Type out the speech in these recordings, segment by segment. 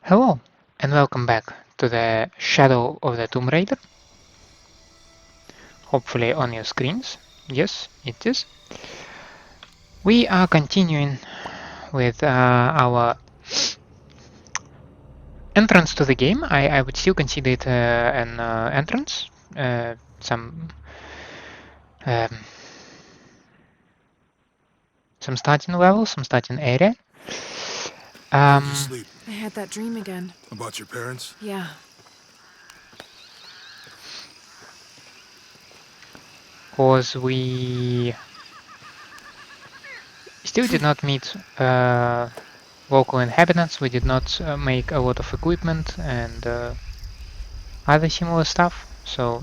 Hello, and welcome back to the Shadow of the Tomb Raider. Hopefully on your screens. Yes, it is. We are continuing with our entrance to the game. I would still consider it an entrance. Some starting level, some starting area. How did you sleep? I had that dream again. About your parents? Yeah. Because we still did not meet local inhabitants, we did not make a lot of equipment and other similar stuff, so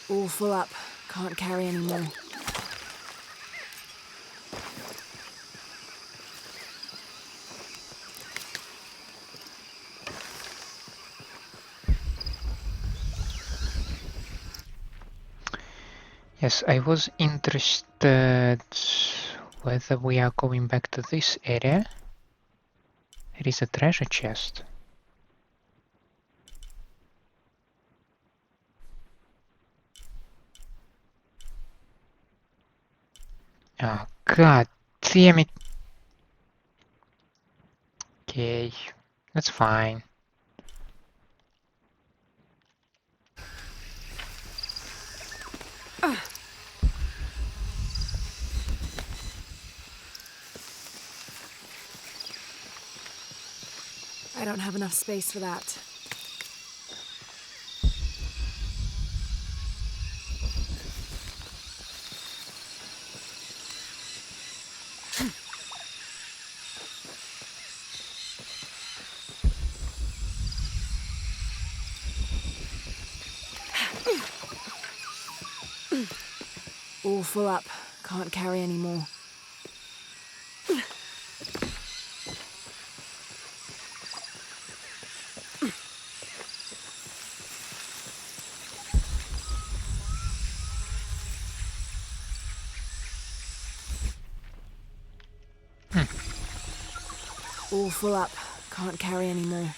All full up. Can't carry any more. yes, I was interested whether we are going back to this area. There is a treasure chest. Oh, god damn it. Okay, that's fine. I don't have enough space for that. All full up. Can't carry any more. All full up. Can't carry any more.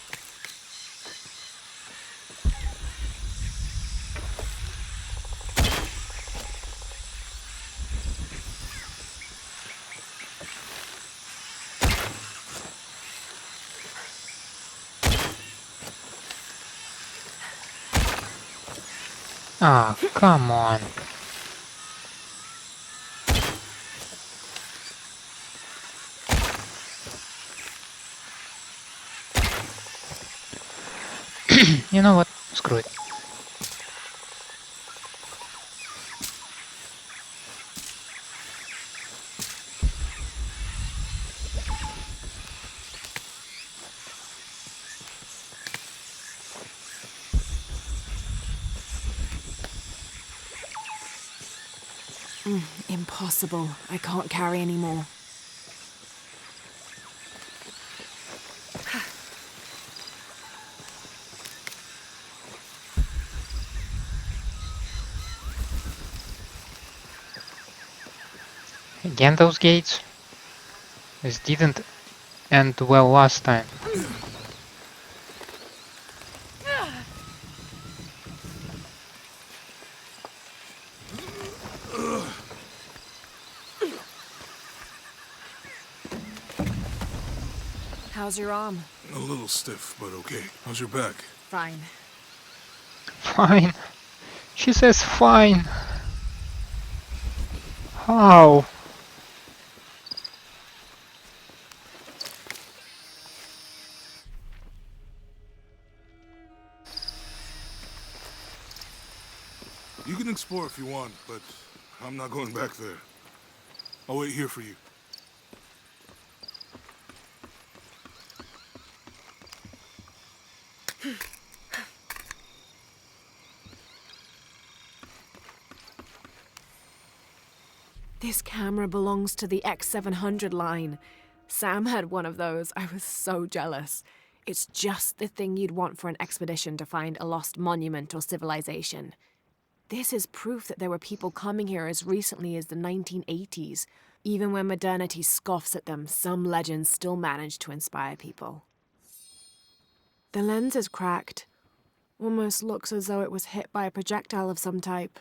Ah, oh, come on. You know what? Screw it. Impossible. I can't carry any more. Again those gates? This didn't end well last time. How's your arm? A little stiff, but okay. How's your back? Fine. Fine. She says fine. How? You can explore if you want, but I'm not going back there. I'll wait here for you. This camera belongs to the X700 line. Sam had one of those. I was so jealous. It's just the thing you'd want for an expedition to find a lost monument or civilization. This is proof that there were people coming here as recently as the 1980s. Even when modernity scoffs at them, some legends still manage to inspire people. The lens is cracked. Almost looks as though it was hit by a projectile of some type.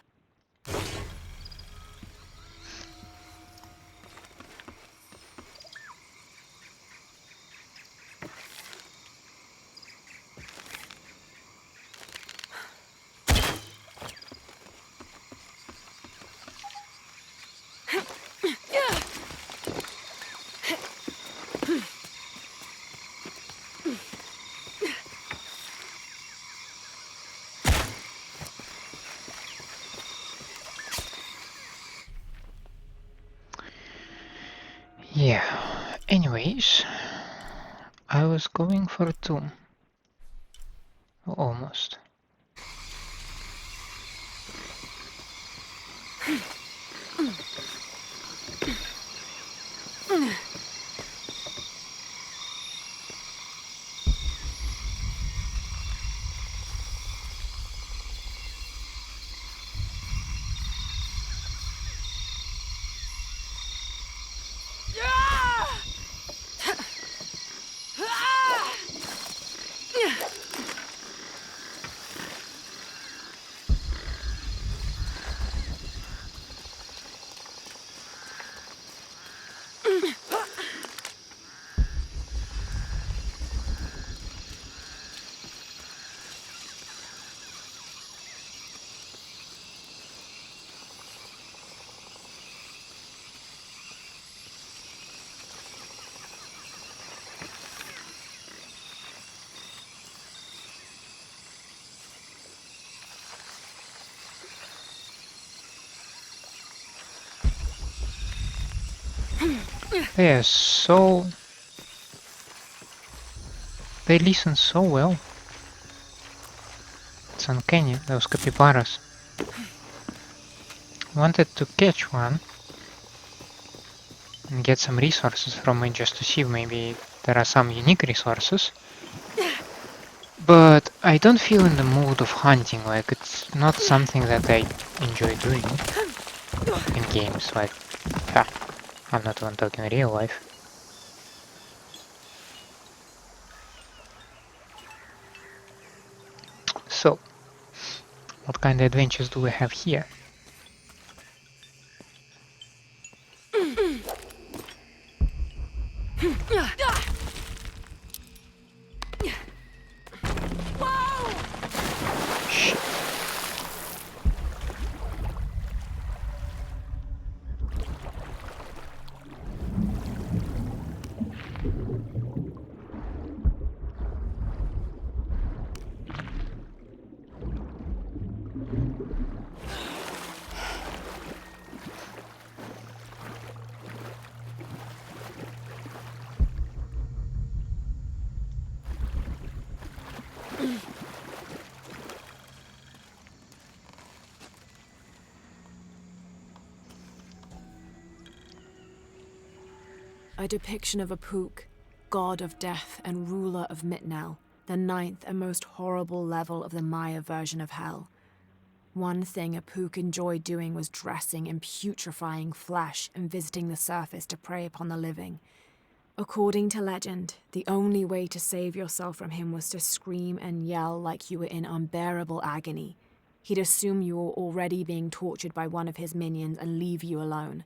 Yeah, anyways, I was going for 2. Almost. Yeah, so they listen so well. It's uncanny, those capybaras. Wanted to catch one and get some resources from it just to see if maybe there are some unique resources. But I don't feel in the mood of hunting, like it's not something that I enjoy doing in games, like, I'm not even talking real life. So, what kind of adventures do we have here? Shit. A depiction of Urcuchillay, god of death and ruler of Mitnell, the ninth and most horrible level of the Maya version of hell. One thing Urcuchillay enjoyed doing was dressing in putrefying flesh and visiting the surface to prey upon the living. According to legend, the only way to save yourself from him was to scream and yell like you were in unbearable agony. He'd assume you were already being tortured by one of his minions and leave you alone.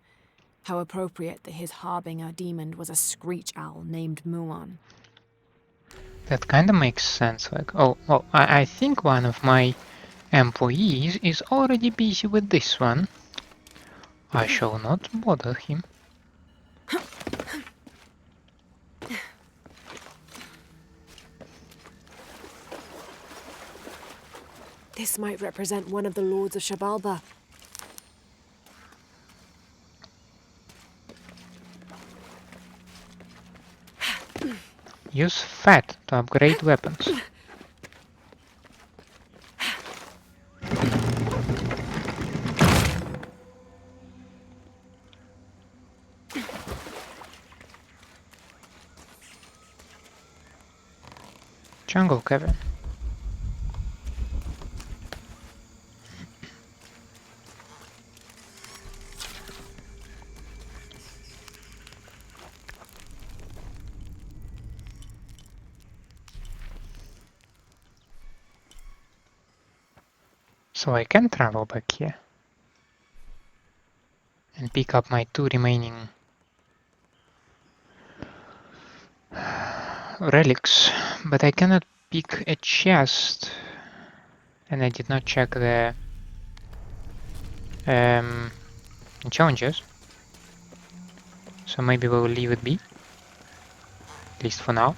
How appropriate that his harbinger demon was a screech owl named Muon. That kinda makes sense, like, oh, well, I think one of my employees is already busy with this one. I shall not bother him. This might represent one of the lords of Shabalba. Use fat to upgrade weapons. Jungle Cavern. So I can travel back here and pick up my 2 remaining relics, but I cannot pick a chest, and I did not check the challenges, so maybe we'll leave it be, at least for now.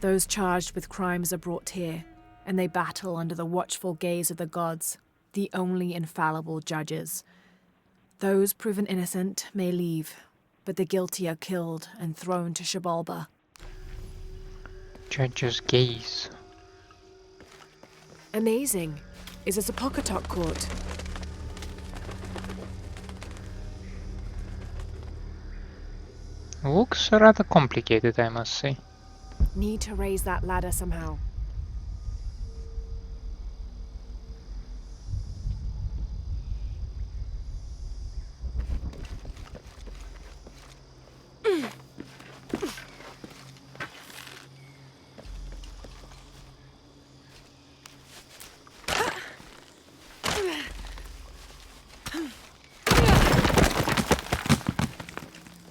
Those charged with crimes are brought here, and they battle under the watchful gaze of the gods, the only infallible judges. Those proven innocent may leave, but the guilty are killed and thrown to Shabalba. Judge's gaze. Amazing. Is this a Pocketok court? Looks rather complicated, I must say. Need to raise that ladder somehow.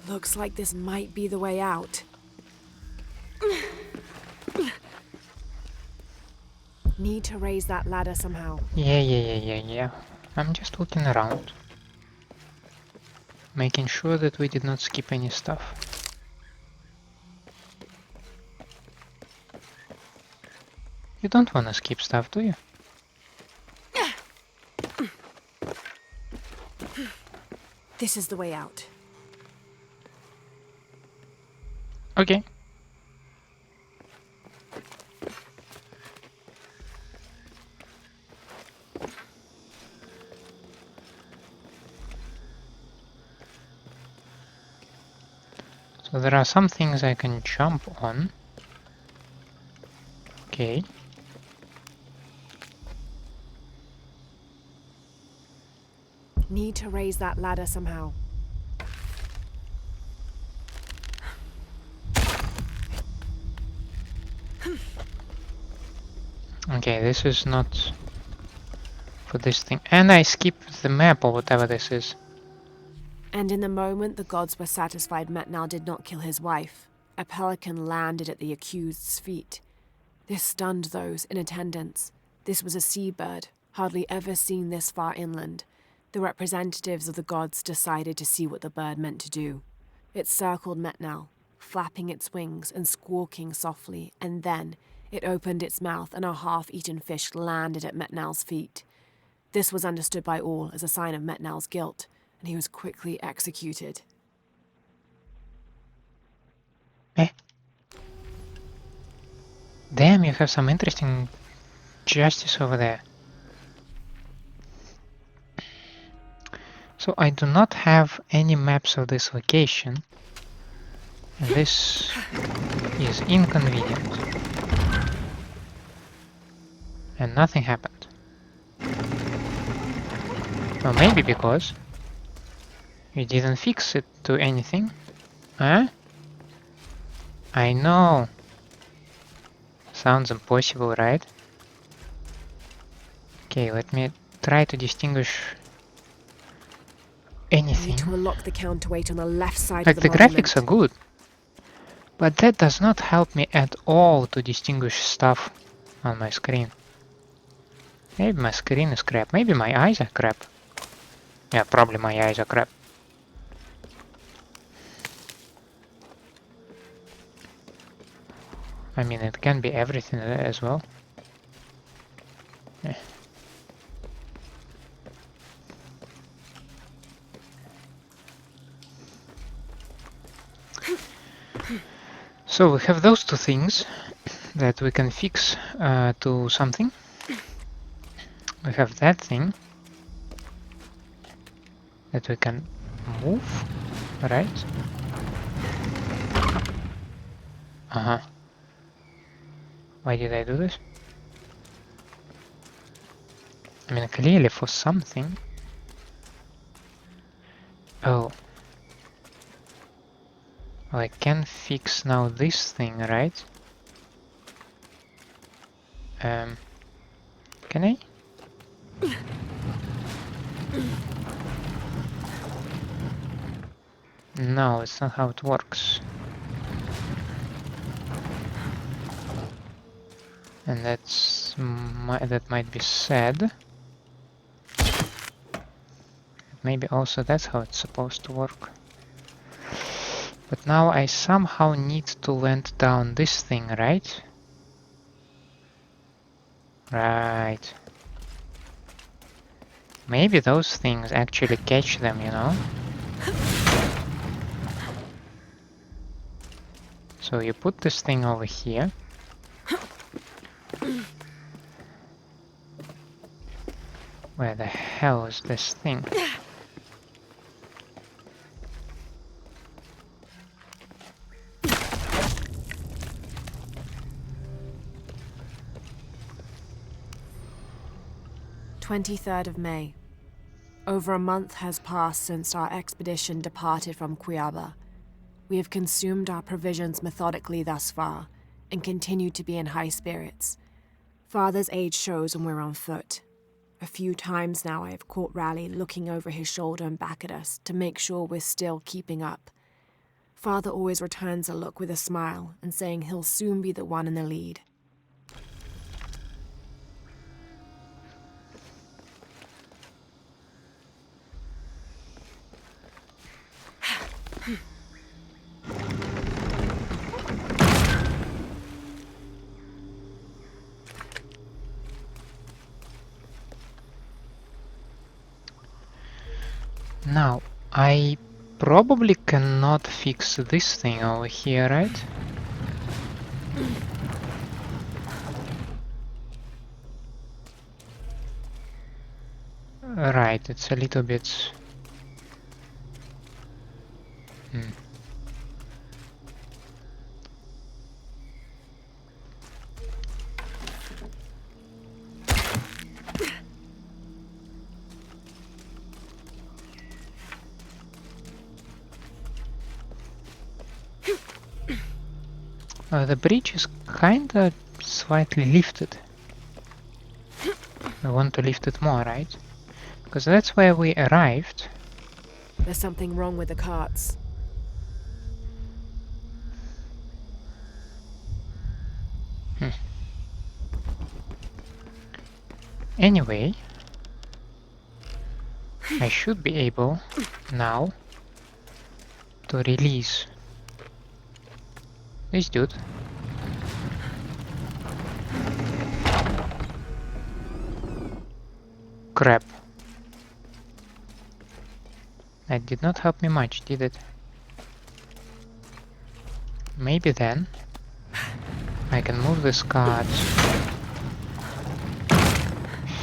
Looks like this might be the way out. Need to raise that ladder somehow. Yeah. I'm just looking around. Making sure that we did not skip any stuff. You don't wanna skip stuff, do you? This is the way out. Okay. So there are some things I can jump on. Okay. Need to raise that ladder somehow. Okay, this is not for this thing. And I skipped the map or whatever this is. And in the moment the gods were satisfied Metnal did not kill his wife, a pelican landed at the accused's feet. This stunned those in attendance. This was a seabird, hardly ever seen this far inland. The representatives of the gods decided to see what the bird meant to do. It circled Metnal, flapping its wings and squawking softly, and then it opened its mouth and a half-eaten fish landed at Metnal's feet. This was understood by all as a sign of Metnal's guilt, and he was quickly executed. Damn, you have some interesting justice over there. So I do not have any maps of this location. And this is inconvenient. And nothing happened. Well, maybe because you didn't fix it to anything. Huh? I know. Sounds impossible, right? Okay, let me try to distinguish anything. Need to unlock the counterweight on the left side Like of the the graphics are monument. good, but that does not help me at all to distinguish stuff on my screen. Maybe my screen is crap, maybe my eyes are crap. Yeah, probably my eyes are crap. I mean, it can be everything as well. Eh. So we have those two things that we can fix to something. We have that thing that we can move, right? Uh-huh. Why did I do this? I mean, clearly for something. Oh. Well, I can fix now this thing, right? Can I? No, it's not how it works. And that might be sad. Maybe also that's how it's supposed to work. But now I somehow need to land down this thing, right? Right. Maybe those things actually catch them, you know? So you put this thing over here. Where the hell is this thing? "23rd of May. Over a month has passed since our expedition departed from Cuiaba. We have consumed our provisions methodically thus far, and continue to be in high spirits. Father's age shows when we're on foot. A few times now I have caught Raleigh looking over his shoulder and back at us to make sure we're still keeping up. Father always returns a look with a smile and saying he'll soon be the one in the lead. Now, I probably cannot fix this thing over here, right? Right, it's a little bit... the bridge is kinda slightly lifted. I want to lift it more, right? Because that's where we arrived. There's something wrong with the carts. Anyway, I should be able now to release this dude. Crap. That did not help me much, did it? Maybe then I can move this cart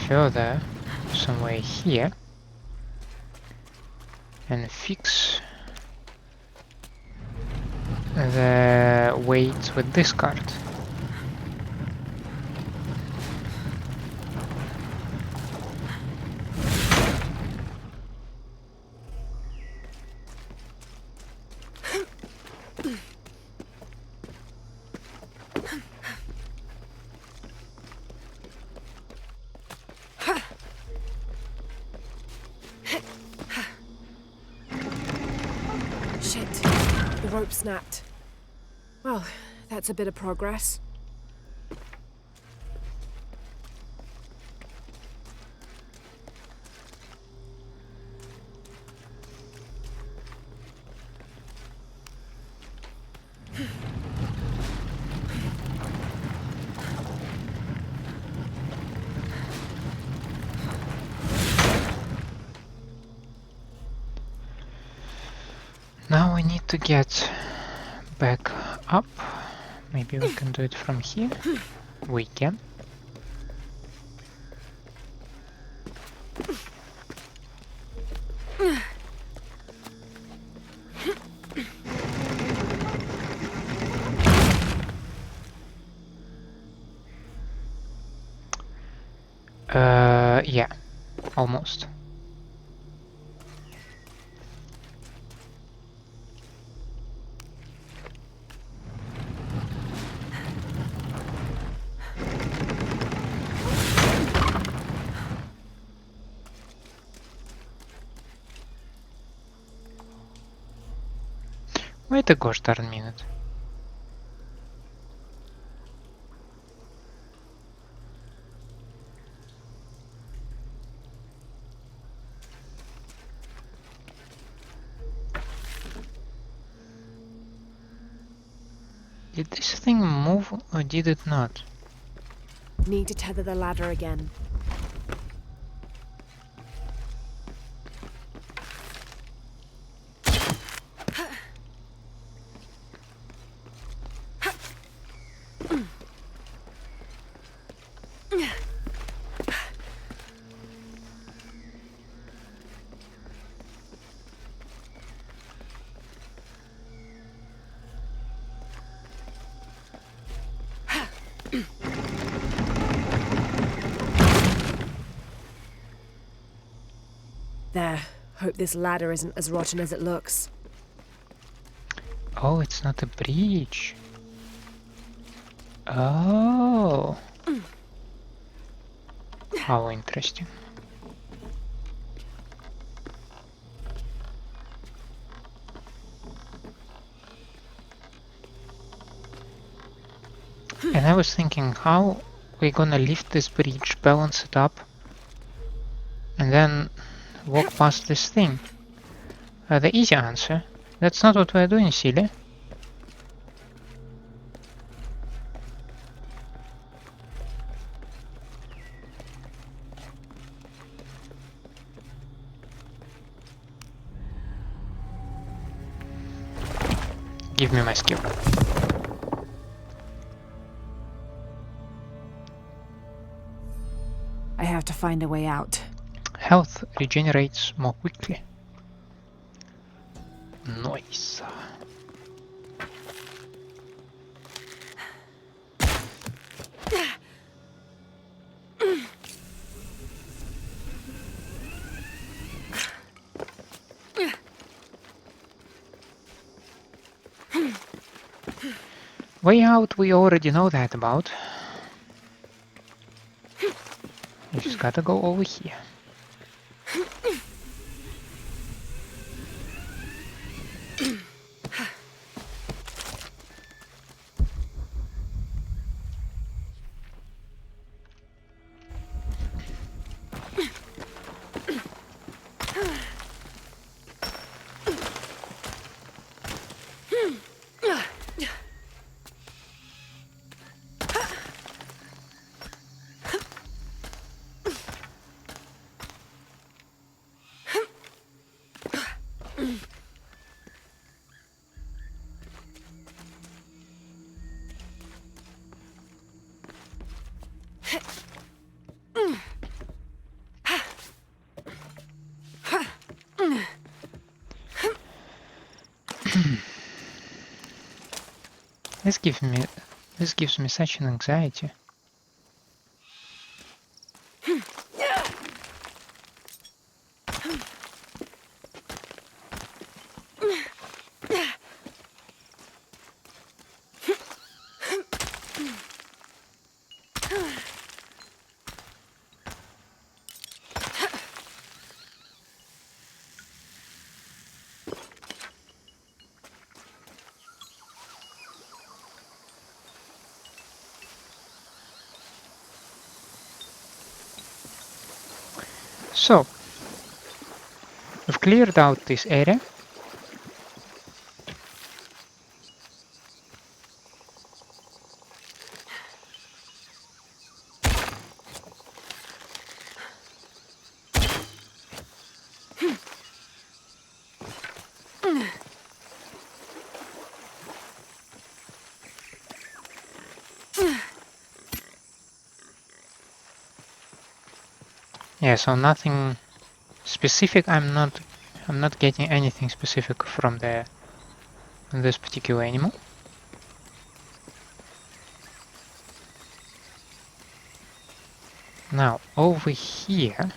further somewhere here and fix the weight with this cart. Shit, the rope snapped. Well, that's a bit of progress. to get back up. Maybe we can do it from here. We can. Yeah, almost. Wait a gosh darn minute. Did this thing move or did it not? Need to tether the ladder again. There. Hope this ladder isn't as rotten as it looks. Oh, it's not a breach. Oh. How interesting. And I was thinking, how we gonna lift this bridge, balance it up, and then walk past this thing? The easy answer. That's not what we're doing, silly. Give me my skill. I have to find a way out. Health regenerates more quickly. Nice. Way out, we already know that about. We just gotta go over here. This gives me such an anxiety. So, we've cleared out this area. Yeah, so nothing specific. I'm not getting anything specific from this particular animal. Now over here.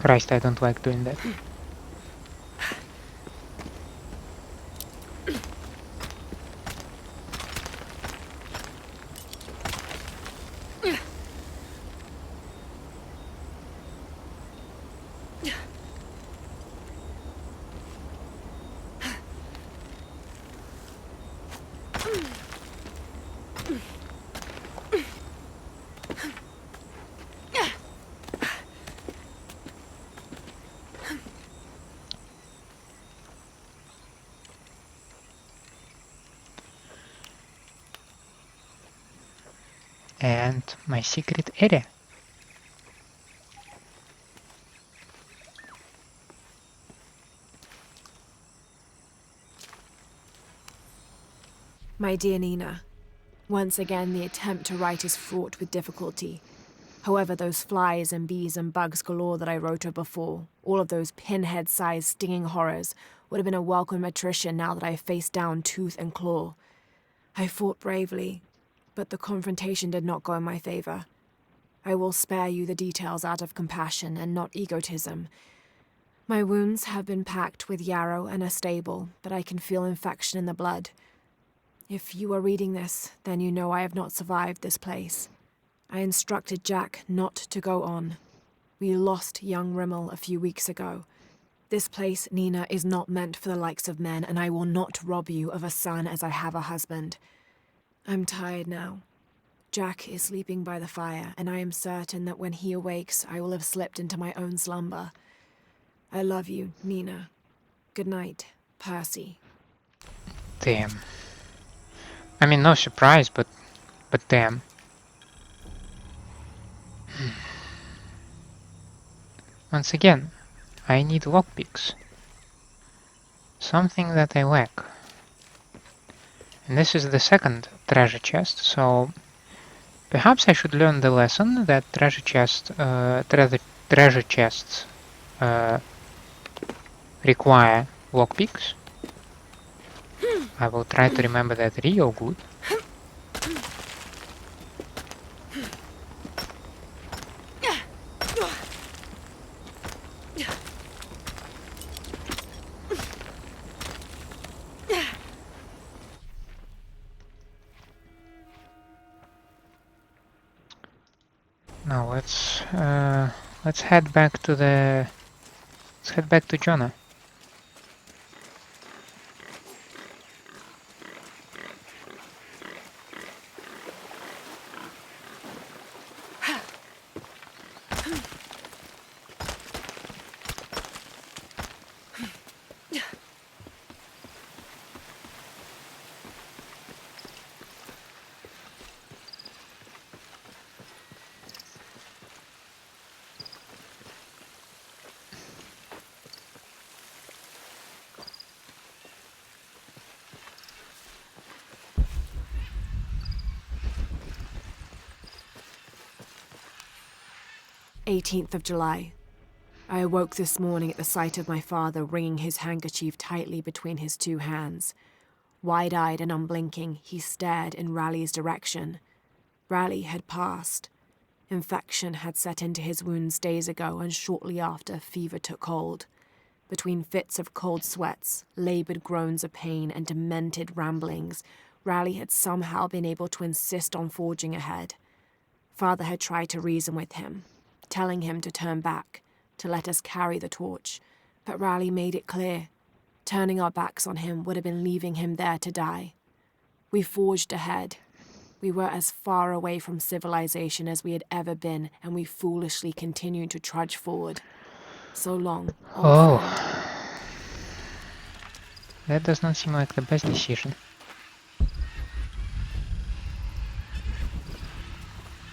Christ, I don't like doing that. And my secret area. My dear Nina, once again the attempt to write is fraught with difficulty. However, those flies and bees and bugs galore that I wrote of before, all of those pinhead-sized stinging horrors, would have been a welcome attrition now that I faced down tooth and claw. I fought bravely, but the confrontation did not go in my favor. I will spare you the details out of compassion and not egotism. My wounds have been packed with yarrow and are stable, but I can feel infection in the blood. If you are reading this, then you know I have not survived this place. I instructed Jack not to go on. We lost young Rimmel a few weeks ago. This place, Nina, is not meant for the likes of men, and I will not rob you of a son as I have a husband. I'm tired now. Jack is sleeping by the fire, and I am certain that when he awakes, I will have slipped into my own slumber. I love you, Nina. Good night, Percy. Damn. I mean, no surprise, but damn. Once again, I need lockpicks. Something that I lack. And this is the second treasure chest, so perhaps I should learn the lesson that treasure chests require lockpicks. I will try to remember that real good. Now let's head back to Jonah. "18th of July. I awoke this morning at the sight of my father wringing his handkerchief tightly between his two hands. Wide-eyed and unblinking, he stared in Raleigh's direction. Raleigh had passed. Infection had set into his wounds days ago, and shortly after, fever took hold. Between fits of cold sweats, laboured groans of pain, and demented ramblings, Raleigh had somehow been able to insist on forging ahead. Father had tried to reason with him, telling him to turn back, to let us carry the torch, but Raleigh made it clear. Turning our backs on him would have been leaving him there to die. We forged ahead. We were as far away from civilization as we had ever been, and we foolishly continued to trudge forward. So long, old friend. That does not seem like the best decision.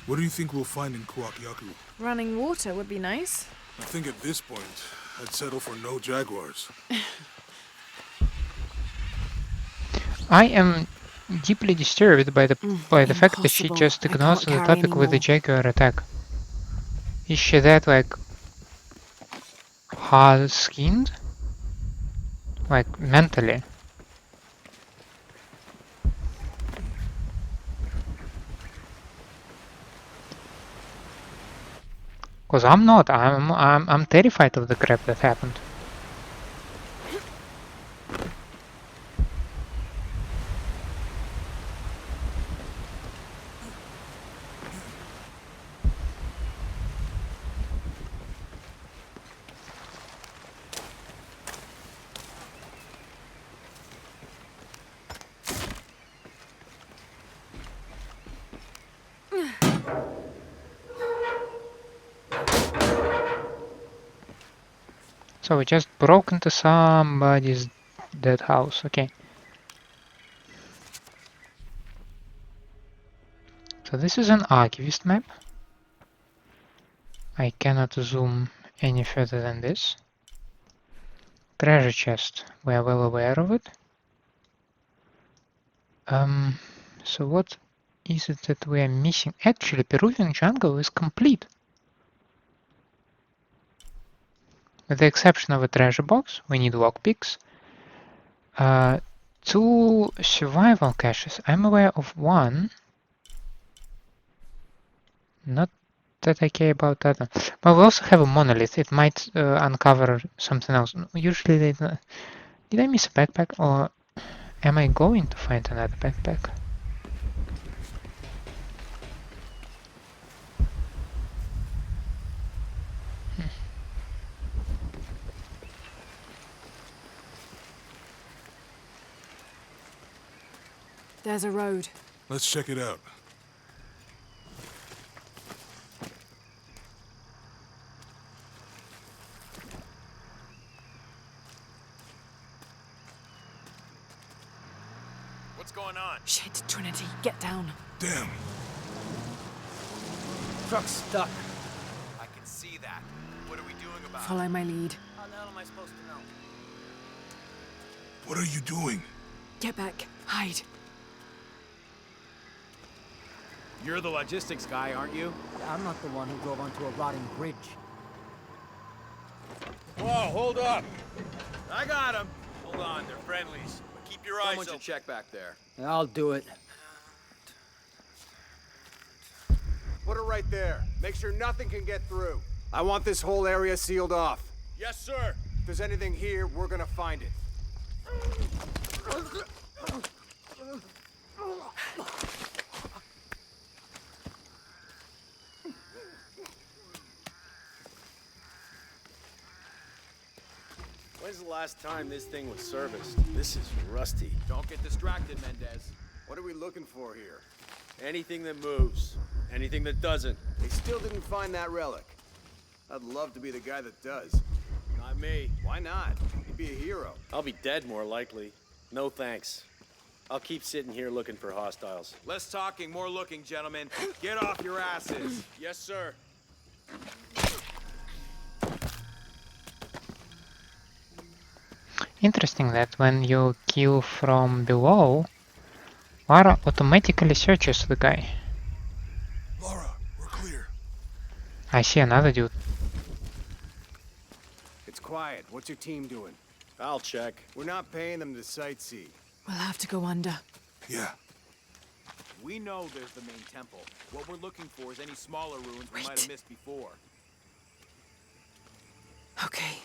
What do you think we'll find in Kuwaq Yaku? Running water would be nice. I think at this point, I'd settle for no jaguars. I am deeply disturbed by the fact that she Impossible. just I ignores can't the carry topic with the anymore. jaguar attack. Is she that like hard-skinned? Like mentally? Cause I'm not. I'm terrified of the crap that happened. So we just broke into somebody's dead house. Okay. So this is an archivist map. I cannot zoom any further than this. Treasure chest. We are well aware of it. So what is it that we are missing? Actually, Peruvian jungle is complete. With the exception of a treasure box, we need lockpicks. 2 survival caches. I'm aware of one. Not that I care about that one. But we also have a monolith. It might uncover something else. Usually they don't. Did I miss a backpack or am I going to find another backpack? There's a road. Let's check it out. What's going on? Shit, Trinity, get down. Damn. Truck's stuck. I can see that. What are we doing about it? Follow my lead. How the hell am I supposed to know? What are you doing? Get back. Hide. You're the logistics guy, aren't you? I'm not the one who drove onto a rotting bridge. Whoa, hold up! I got him! Hold on, they're friendlies. But keep your eyes open. Someone should check back there. I'll do it. Put it right there. Make sure nothing can get through. I want this whole area sealed off. Yes, sir! If there's anything here, we're gonna find it. When's the last time this thing was serviced? This is rusty. Don't get distracted, Mendez. What are we looking for here? Anything that moves. Anything that doesn't. They still didn't find that relic. I'd love to be the guy that does. Not me. Why not? You'd be a hero. I'll be dead more likely. No thanks. I'll keep sitting here looking for hostiles. Less talking, more looking, gentlemen. Get off your asses. Yes, sir. Interesting that when you kill from below, Lara automatically searches the guy. Laura, we're clear. I see another dude. It's quiet. What's your team doing? I'll check. We're not paying them to sightsee. We'll have to go under. Yeah. We know there's the main temple. What we're looking for is any smaller ruins we might have missed before. Okay.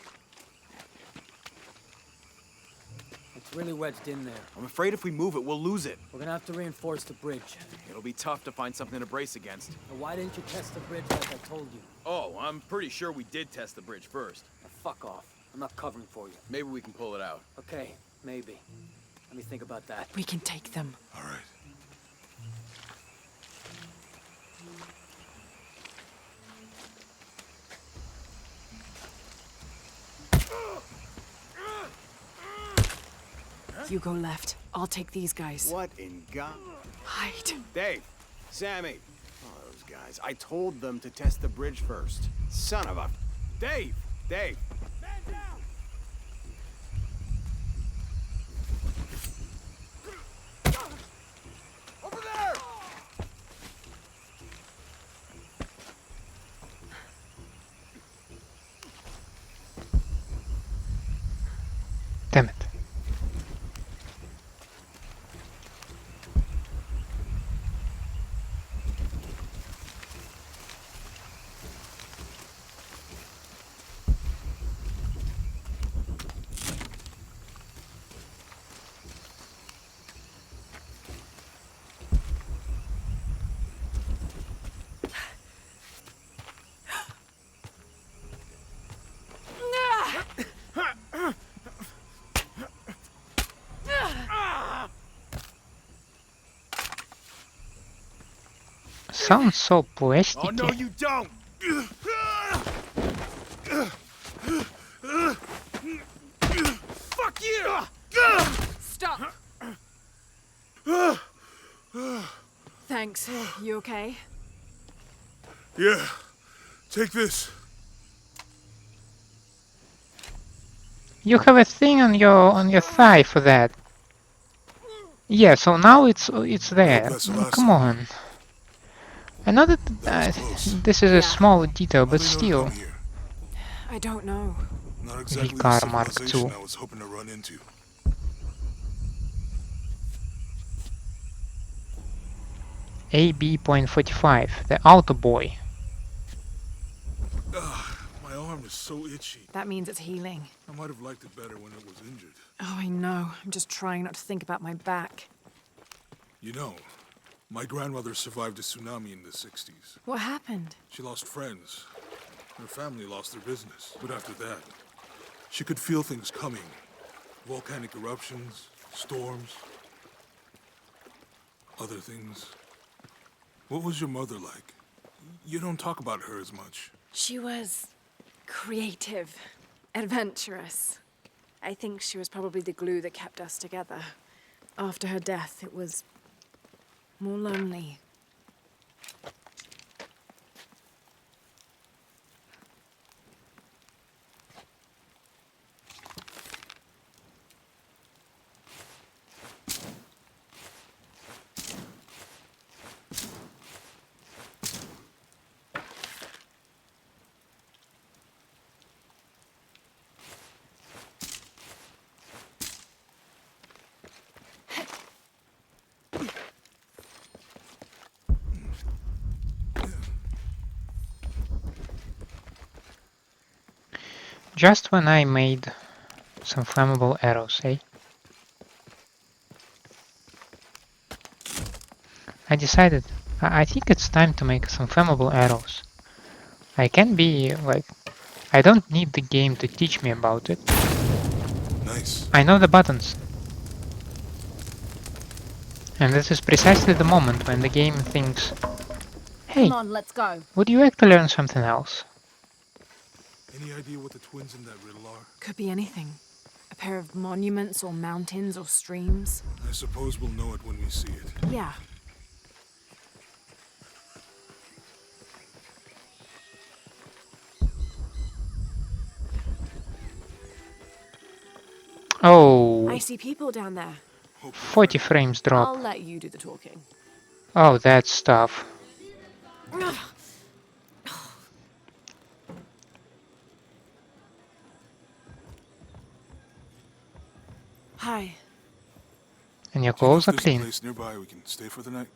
It's really wedged in there. I'm afraid if we move it, we'll lose it. We're gonna have to reinforce the bridge. It'll be tough to find something to brace against. Now, why didn't you test the bridge like I told you? Oh, I'm pretty sure we did test the bridge first. Now, fuck off. I'm not covering for you. Maybe we can pull it out. Okay, maybe. Let me think about that. We can take them. All right. You go left. I'll take these guys. What in God? Hide. Dave, Sammy. Oh, those guys. I told them to test the bridge first. Son of a... Dave! Dave! Damn it. Sounds so plasticky. Oh no, you don't! Fuck you! Stop! Thanks. You okay? Yeah. Take this. You have a thing on your thigh for that. Yeah, so now it's there. that's the last Come one. on. I know that That was close. this is Yeah. a small detail, How'd but they know to still. come here? I don't know. Not exactly the Vicar Mark civilization II. I was hoping to run into. AB.45, the auto boy. My arm is so itchy. That means it's healing. I might have liked it better when it was injured. Oh, I know. I'm just trying not to think about my back. You know, my grandmother survived a tsunami in the 60s. What happened? She lost friends. Her family lost their business. But after that, she could feel things coming. Volcanic eruptions, storms, other things. What was your mother like? You don't talk about her as much. She was creative, adventurous. I think she was probably the glue that kept us together. After her death, it was more lonely. Just when I made some flammable arrows, eh? I decided, I think it's time to make some flammable arrows. I can be, like, I don't need the game to teach me about it. Nice. I know the buttons. And this is precisely the moment when the game thinks, hey, Come on, let's go. would you like to learn something else? Any idea what the twins in that riddle are? Could be anything. A pair of monuments or mountains or streams. I suppose we'll know it when we see it. Yeah. Oh, I see people down there. 40 frames drop. I'll let you do the talking. Oh, that stuff. Hi. And your Do you know clothes if are there's a clean. place nearby we can stay for the night?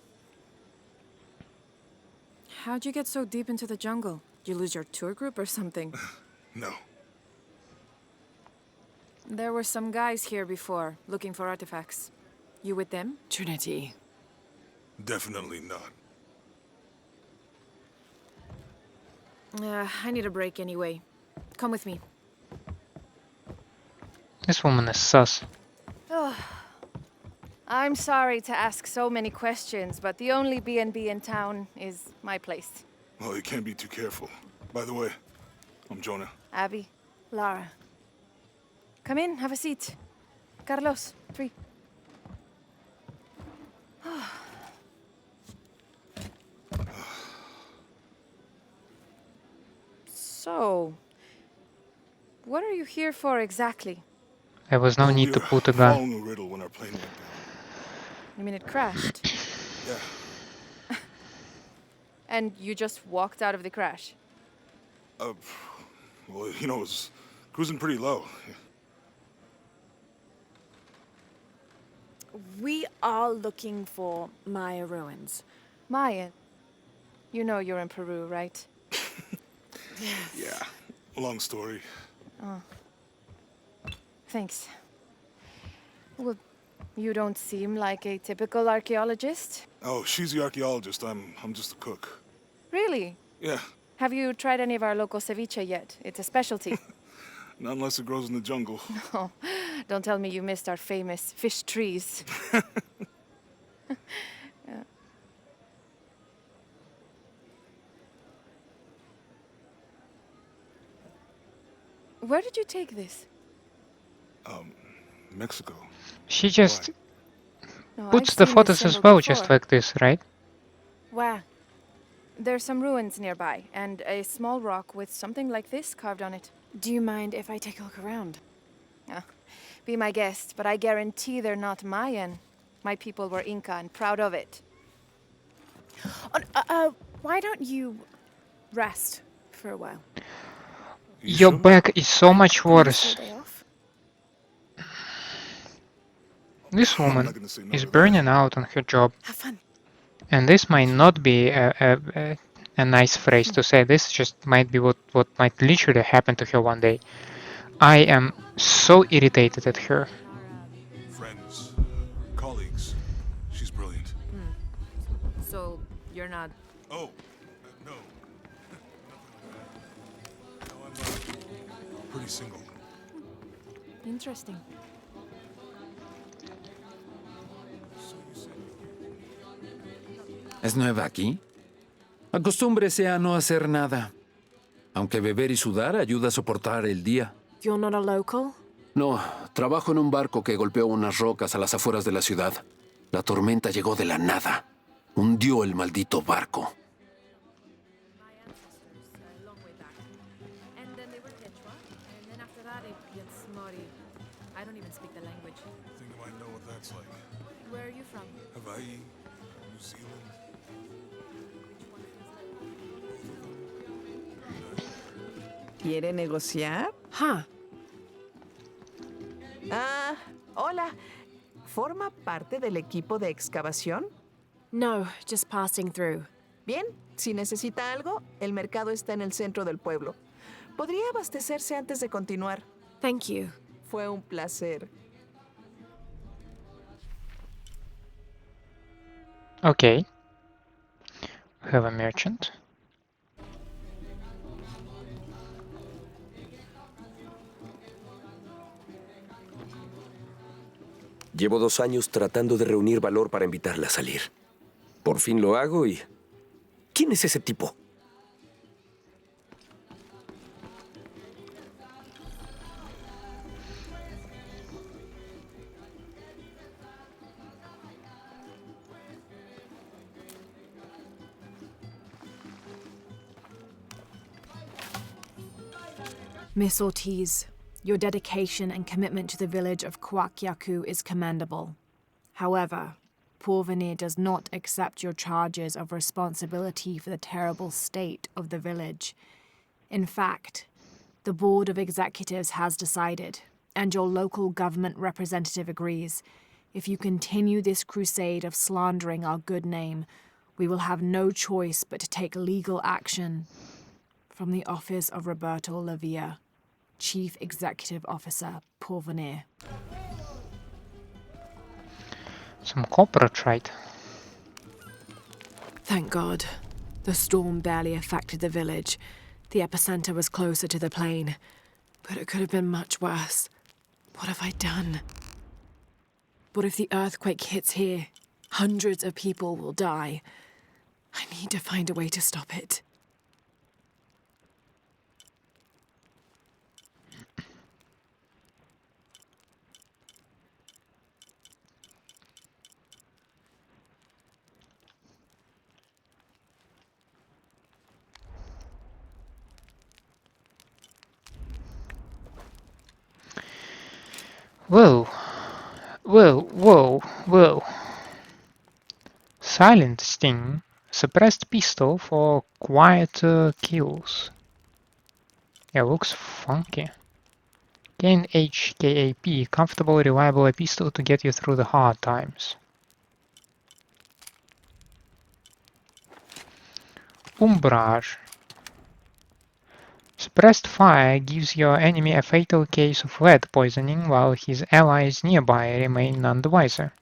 How'd you get so deep into the jungle? You lose your tour group or something? No. There were some guys here before, looking for artifacts. You with them? Trinity. Definitely not. I need a break anyway. Come with me. This woman is sus. I'm sorry to ask so many questions, but the only B&B in town is my place. Well, you can't be too careful. By the way, I'm Jonah. Abby, Lara. Come in, have a seat. Carlos, 3. So, what are you here for exactly? There was no Well, need we to were put a gun. following a riddle when our plane went down. You mean it crashed? Yeah. And you just walked out of the crash? Well, you know, it was cruising pretty low. We are looking for Maya ruins. Mayan. You know you're in Peru, right? Yeah. Long story. Thanks. Well, you don't seem like a typical archaeologist. Oh, she's the archaeologist. I'm just a cook. Really? Yeah. Have you tried any of our local ceviche yet? It's a specialty. Not unless it grows in the jungle. Oh, don't tell me you missed our famous fish trees. Yeah. Where did you take this? Mexico. She just No, I've puts the seen this photos as symbol well, just before. like this, right? Where? There's some ruins nearby, and a small rock with something like this carved on it. Do you mind if I take a look around? Ah, be my guest, but I guarantee they're not Mayan. My people were Inca and proud of it. Why don't you rest for a while? Your sure? back is so much On this worse. whole day off? This I'm not woman gonna say no is to that. burning out on her job, Have fun. and this might not be a nice phrase to say. This just might be what might literally happen to her one day. I am so irritated at her. Friends, colleagues. She's brilliant. So, you're not... Oh, no. No, I'm pretty single. Interesting. ¿Es nueva aquí? Acostúmbrese a no hacer nada. Aunque beber y sudar ayuda a soportar el día. You're not a local? No, trabajo en un barco que golpeó unas rocas a las afueras de la ciudad. La tormenta llegó de la nada. Hundió el maldito barco. And then they were Quechua, and then after that it gets Mori. I don't even speak the language. I think I might know what that's like. Where are you from? Hawaii, New Zealand. ¿Quiere negociar? Huh. Ah, hola. ¿Forma parte del equipo de excavación? No, just passing through. Bien, si necesita algo, el mercado está en el centro del pueblo. Podría abastecerse antes de continuar. Thank you. Fue un placer. Okay. We have a merchant. Llevo 2 años tratando de reunir valor para invitarla a salir. Por fin lo hago y... ¿Quién es ese tipo? Miss Ortiz, your dedication and commitment to the village of Kuwaq Yaku is commendable. However, Porvenir does not accept your charges of responsibility for the terrible state of the village. In fact, the Board of Executives has decided, and your local government representative agrees, if you continue this crusade of slandering our good name, we will have no choice but to take legal action. From the office of Roberto Lavia, Chief Executive Officer, Porvenir. Some copperite. Thank God. The storm barely affected the village. The epicenter was closer to the plain. But it could have been much worse. What have I done? What if the earthquake hits here? Hundreds of people will die. I need to find a way to stop it. Whoa. Silent sting. Suppressed pistol for quiet kills. Yeah, looks funky. Gain HKAP, comfortable, reliable a pistol to get you through the hard times. Umbrage. Suppressed fire gives your enemy a fatal case of lead poisoning while his allies nearby remain none the wiser.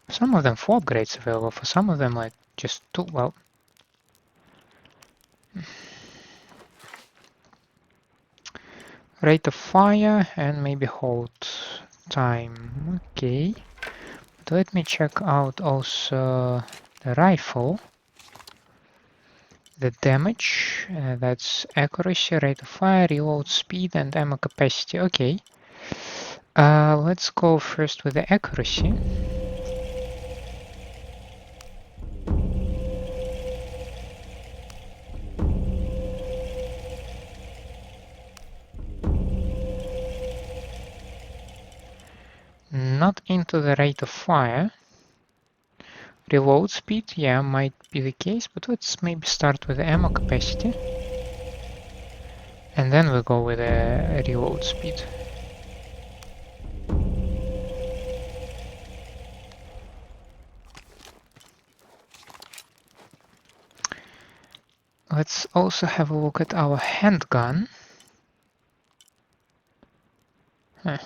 Some of them 4 upgrades available, for some of them like just 2, well... Rate of fire and maybe hold time, okay. But let me check out also the rifle. The damage, that's accuracy, rate of fire, reload speed and ammo capacity, okay. Let's go first with the accuracy. Not into the rate of fire. Reload speed, yeah, might be the case, but let's maybe start with the ammo capacity. And then we'll go with the reload speed. Let's also have a look at our handgun. Huh.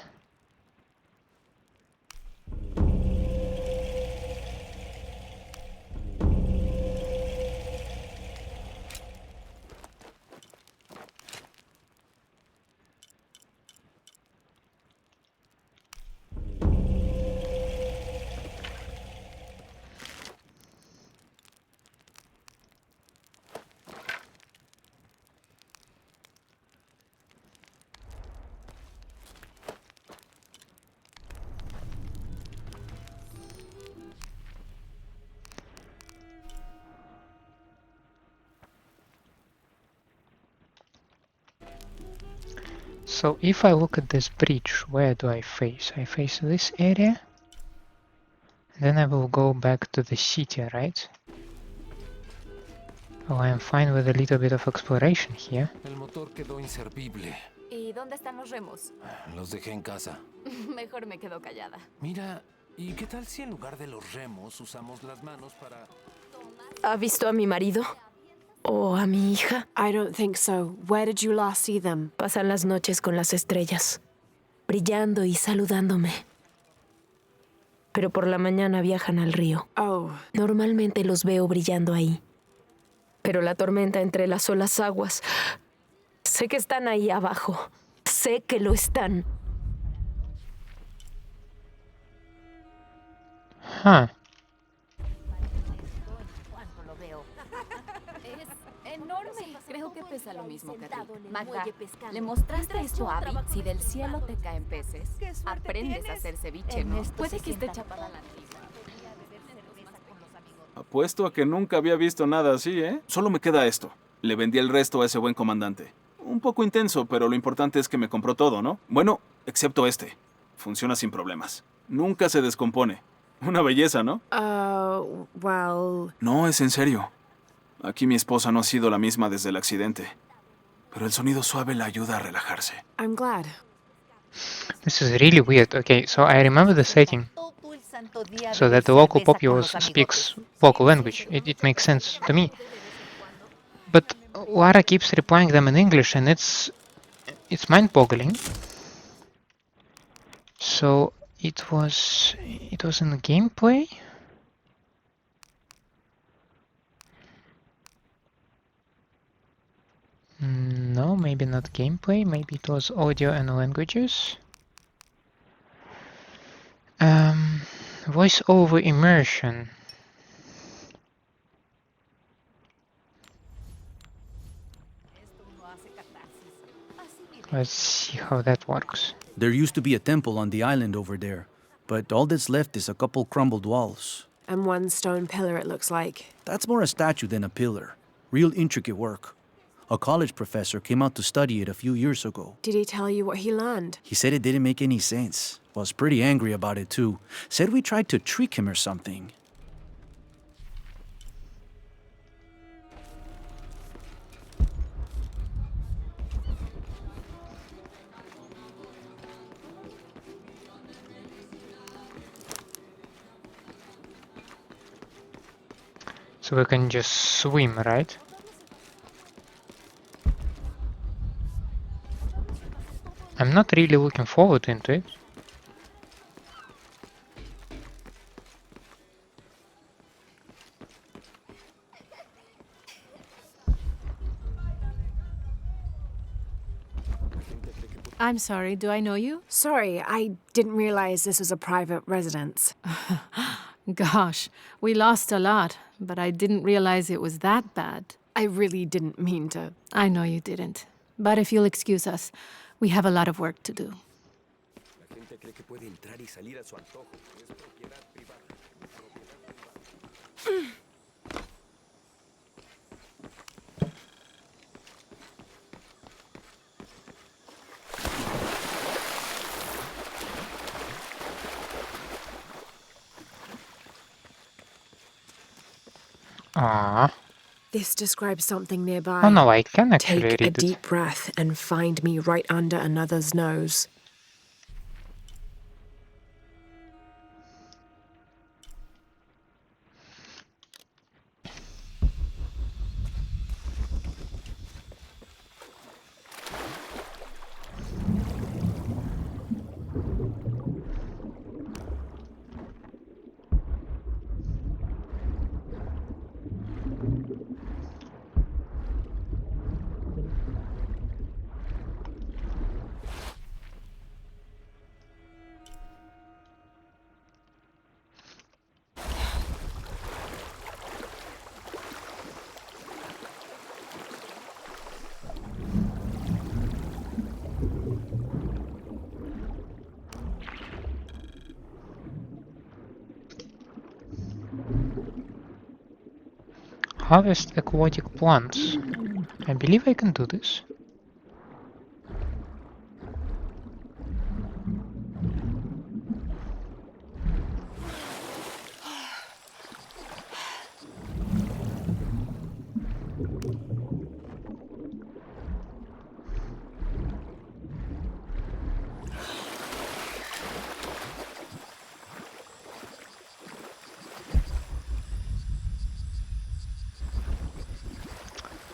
So if I look at this bridge, where do I face? I face this area. Then I will go back to the city, right? Oh, I am fine with a little bit of exploration here. El motor quedó inservible. ¿Y dónde están los remos? Los dejé en casa. Mejor me quedo callada. Mira, ¿y qué tal si en lugar de los remos usamos las manos para... ¿Ha visto a mi marido? ¿O a mi hija? I don't think so. Where did you last see them? Pasan las noches con las estrellas, brillando y saludándome. Pero por la mañana viajan al río. Oh. Normalmente los veo brillando ahí. Pero la tormenta entre las olas aguas... Sé que están ahí abajo. Sé que lo están. Huh. Enorme. Creo que pesa lo mismo que a ti. Magda, ¿le mostraste esto a Abby? Si del cielo te caen peces, aprendes a hacer ceviche, ¿no? Puede que esté chapada la antigua. Apuesto a que nunca había visto nada así, ¿eh? Solo me queda esto. Le vendí el resto a ese buen comandante. Un poco intenso, pero lo importante es que me compró todo, ¿no? Bueno, excepto este. Funciona sin problemas. Nunca se descompone. Una belleza, ¿no? Well... No, es en serio. Aquí mi esposa no ha sido la misma desde el accidente. Pero el sonido suave la ayuda a relajarse. I'm glad. This is really weird. Okay, so I remember the setting. So that the local populace speaks local language. It makes sense to me. But Lara keeps replying them in English and it's mind-boggling. So it was in the gameplay? No, maybe not gameplay, maybe it was audio and languages. Voice over immersion. Let's see how that works. There used to be a temple on the island over there, but all that's left is a couple crumbled walls. And one stone pillar, it looks like. That's more a statue than a pillar. Real intricate work. A college professor came out to study it a few years ago. Did he tell you what he learned? He said it didn't make any sense. Was pretty angry about it too. Said we tried to trick him or something. So we can just swim, right? I'm not really looking forward into it. I'm sorry, do I know you? Sorry, I didn't realize this was a private residence. Gosh, we lost a lot, but I didn't realize it was that bad. I really didn't mean to. I know you didn't. But if you'll excuse us, we have a lot of work to do. Ah. This describes something nearby. Oh no, I can actually Take read a it. deep breath and find me right under another's nose. Harvest aquatic plants. I believe I can do this.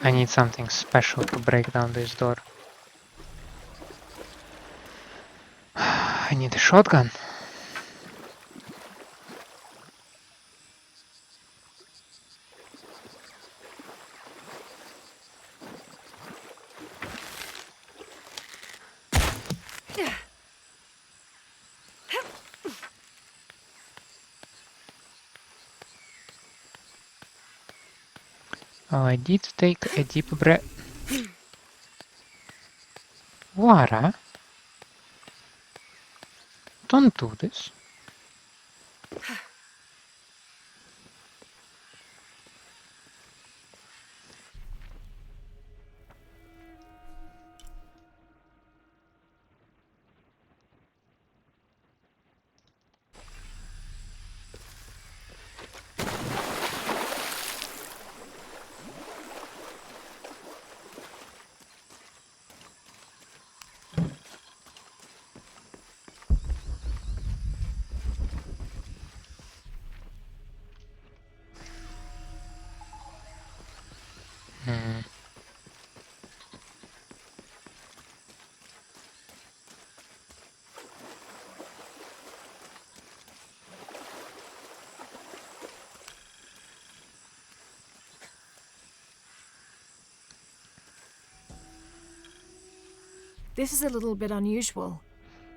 I need something special to break down this door. I need a shotgun. Oh, I did take a deep breath. Lara? Don't do this. This is a little bit unusual.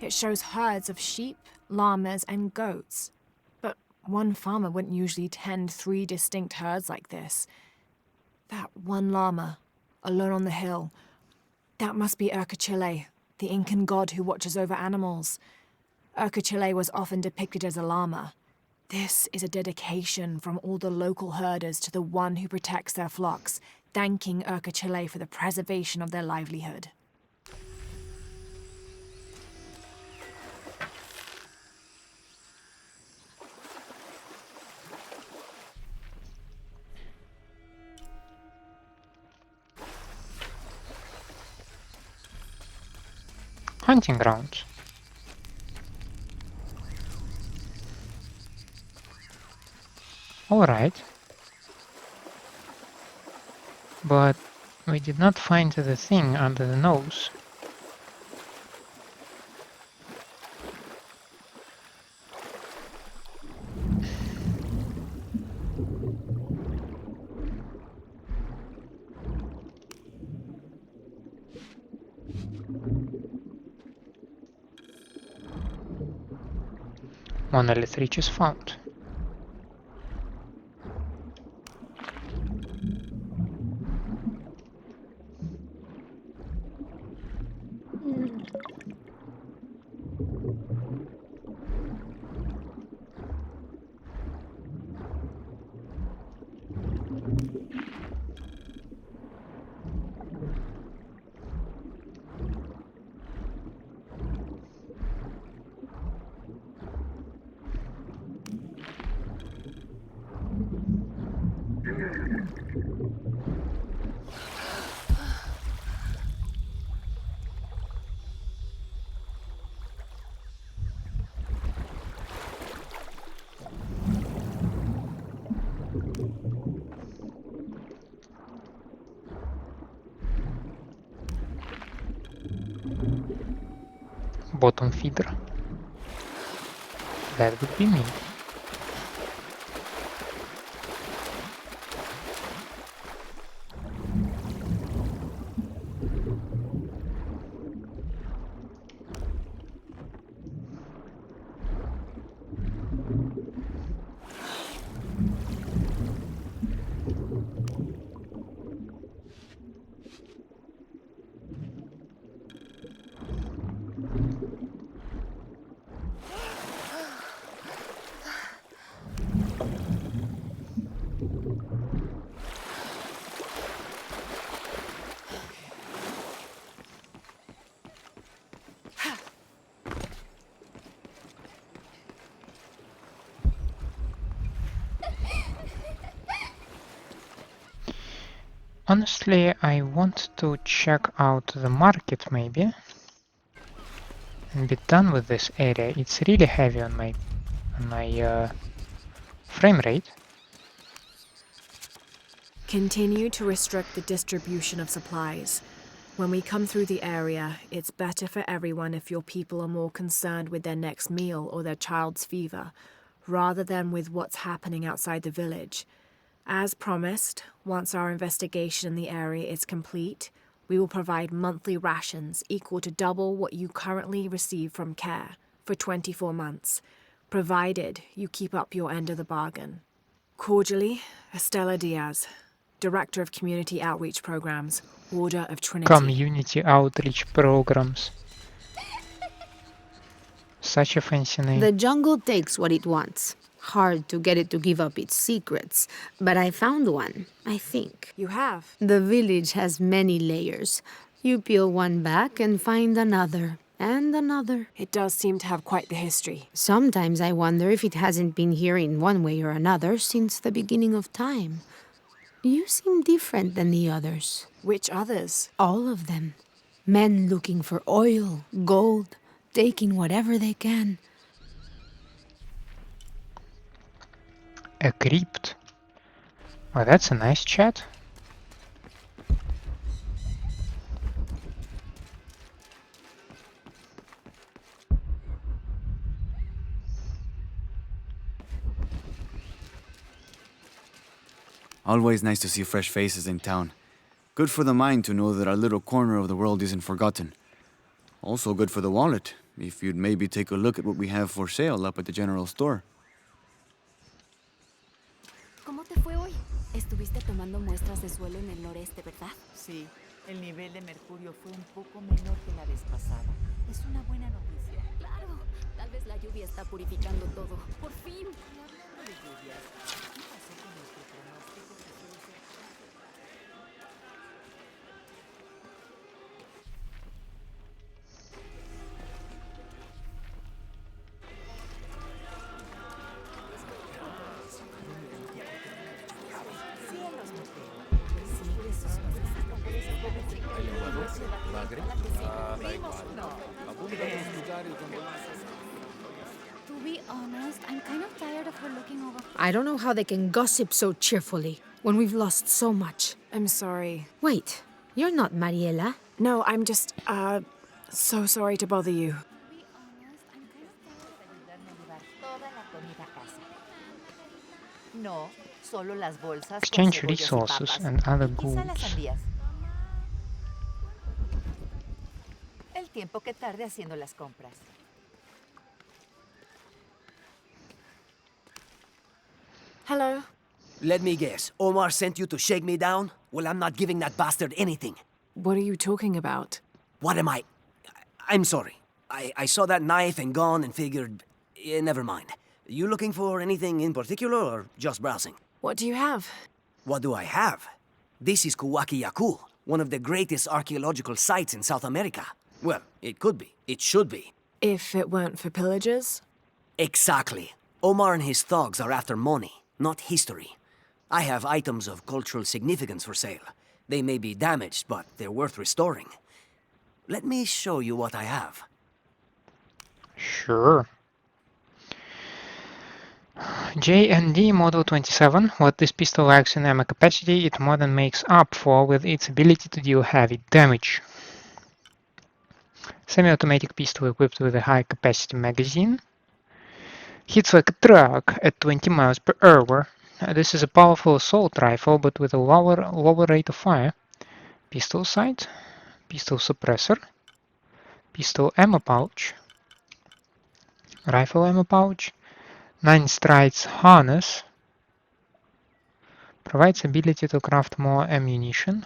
It shows herds of sheep, llamas, and goats. But one farmer wouldn't usually tend 3 distinct herds like this. That one llama, alone on the hill, that must be Urcuchillay, the Incan god who watches over animals. Urcuchillay was often depicted as a llama. This is a dedication from all the local herders to the one who protects their flocks, thanking Urcuchillay for the preservation of their livelihood. Hunting grounds. Alright. But we did not find the thing under the nose. Monolith Reach is found. Bottom feeder. That would be me. Honestly, I want to check out the market maybe and be done with this area. It's really heavy on my frame rate. Continue to restrict the distribution of supplies. When we come through the area, it's better for everyone if your people are more concerned with their next meal or their child's fever, rather than with what's happening outside the village. As promised, once our investigation in the area is complete, we will provide monthly rations equal to double what you currently receive from CARE for 24 months, provided you keep up your end of the bargain. Cordially, Estella Diaz, Director of Community Outreach Programs, Order of Trinity. Community Outreach Programs. Such a fancy name. The jungle takes what it wants. Hard to get it to give up its secrets, but I found one, I think. You have? The village has many layers. You peel one back and find another, and another. It does seem to have quite the history. Sometimes I wonder if it hasn't been here in one way or another since the beginning of time. You seem different than the others. Which others? All of them. Men looking for oil, gold, taking whatever they can. A crypt. Oh, that's a nice chat. Always nice to see fresh faces in town. Good for the mind to know that our little corner of the world isn't forgotten. Also good for the wallet, if you'd maybe take a look at what we have for sale up at the general store. ¿Cómo te fue hoy? Estuviste tomando muestras de suelo en el noreste, ¿verdad? Sí, el nivel de mercurio fue un poco menor que la vez pasada. Es una buena noticia. Claro, tal vez la lluvia está purificando todo. ¡Por fin! Y hablando de lluvias, ¿qué pasó con nuestro pronóstico que suele ser? To be honest, I'm kind of tired of her looking over. I don't know how they can gossip so cheerfully. when we've lost so much. I'm sorry. Wait, you're not Mariela. No, I'm just, so sorry to bother you. No, solo las bolsas con Exchange cebollas y resources papas. and other Quizá las goods. sandías. El tiempo que tarde haciendo las compras. Hello. Let me guess. Omar sent you to shake me down? Well, I'm not giving that bastard anything. What are you talking about? What am I? I'm sorry. I saw that knife and gun and figured... never mind. You looking for anything in particular or just browsing? What do you have? What do I have? This is Kuwaq Yaku, one of the greatest archaeological sites in South America. Well, it could be. It should be. If it weren't for pillagers? Exactly. Omar and his thugs are after money, not history. I have items of cultural significance for sale. They may be damaged, but they're worth restoring. Let me show you what I have. Sure. J&D Model 27. What this pistol lacks in ammo capacity, it more than makes up for with its ability to deal heavy damage. Semi-automatic pistol equipped with a high-capacity magazine. Hits like a truck at 20 miles per hour. This is a powerful assault rifle, but with a lower rate of fire. Pistol sight. Pistol suppressor. Pistol ammo pouch. Rifle ammo pouch. 9 strides harness. Provides ability to craft more ammunition.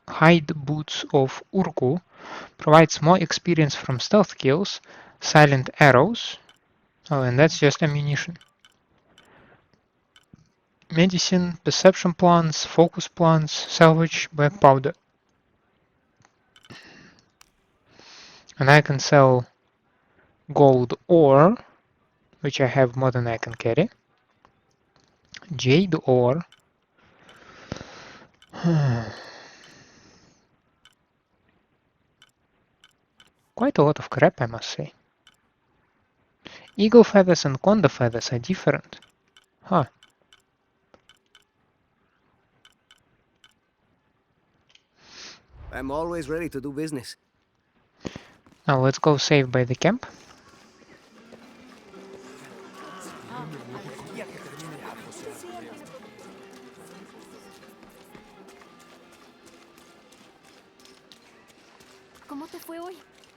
Hide boots of Urku. Provides more experience from stealth kills. Silent arrows. Oh, and that's just ammunition. Medicine, perception plants, focus plants, salvage, black powder. And I can sell gold ore, which I have more than I can carry. Jade ore. Quite a lot of crap, I must say. Eagle feathers and condor feathers are different. Huh. I'm always ready to do business. Now let's go save by the camp.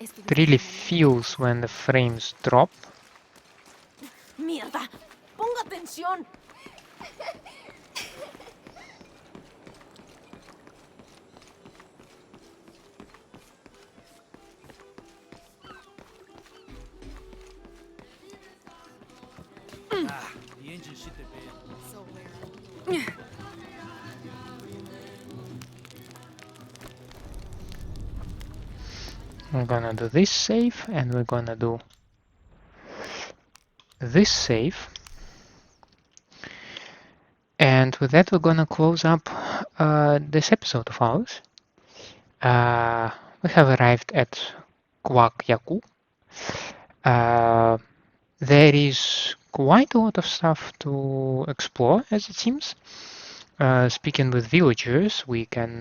It really feels when the frames drop. ¡Mierda! ¡Ponga atención! The engine shit the bed. So where? We're gonna do this save, and we're gonna do this save. And with that, we're gonna close up this episode of ours. We have arrived at Kuwaq Yaku. There is quite a lot of stuff to explore, as it seems. Speaking with villagers, we can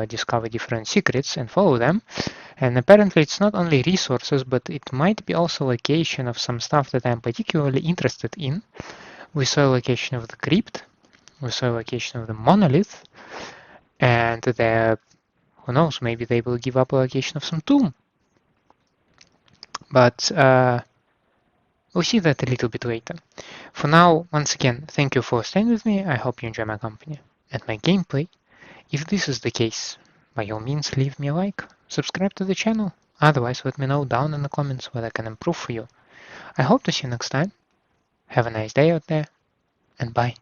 discover different secrets and follow them. And apparently it's not only resources, but it might be also location of some stuff that I'm particularly interested in. We saw a location of the crypt, we saw a location of the monolith, and who knows, maybe they will give up a location of some tomb. But we'll see that a little bit later. For now, once again, thank you for staying with me. I hope you enjoy my company and my gameplay. If this is the case, by all means leave me a like, subscribe to the channel. Otherwise, let me know down in the comments what I can improve for you. I hope to see you next time. Have a nice day out there, and bye.